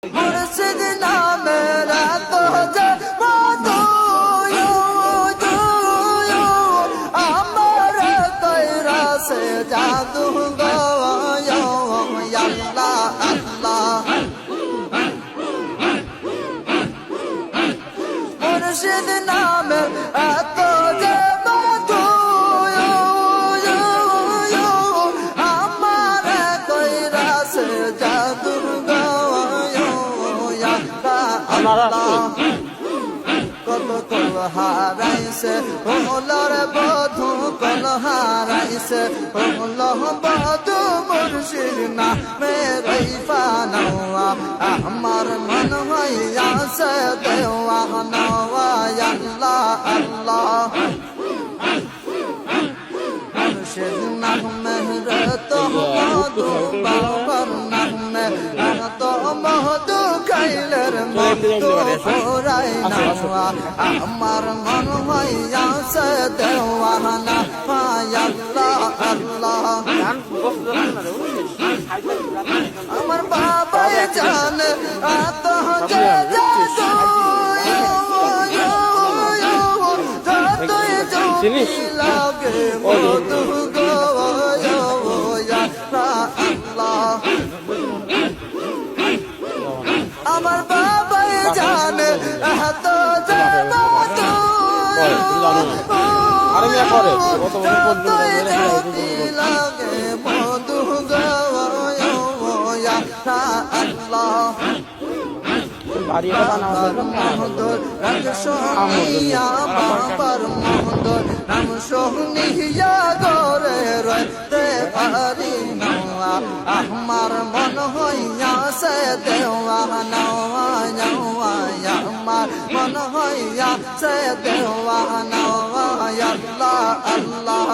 মুর্শিদ নামের এত যে মধু আমার তৈরা সে জাদু গো আল্লাহ আল্লাহ মুর্শিদ নামের এত যে মধু আমার তৈরা সে জাদু গো কত কল হারাইছে ওমলার বধু কল হারাইছে ওমল বধু মুর্শিদ না মেরে ফানাওয়া আমার মন হইয়াছে দেওয়া নওয়া আল্লাহ আল্লাহ মুর্শিদ না মেরে তো মধু বাবার না মেরে তো মধু খাইলের মধু ফুরাই নাওয়া আমার মন হইয়াছে দেওয়ানা আল্লাহ আল্লাহ আমার বাবাই জানে এত যে যতই জমি লাগে মধু গো আল্লাহ আমার বাবাই জানে এত যে মধু যতই জমি লাগে মধু গো আল্লাহ মহদর রঙ সোনিয়া বাবার মহদর রঙ সোনিয়া গরে রইতে পারি না আমার মন হইয়াছে দেওয়া নওয়া নওয়া আমার মন হইয়াছে দেওয়া নওয়া আল্লাহ আল্লাহ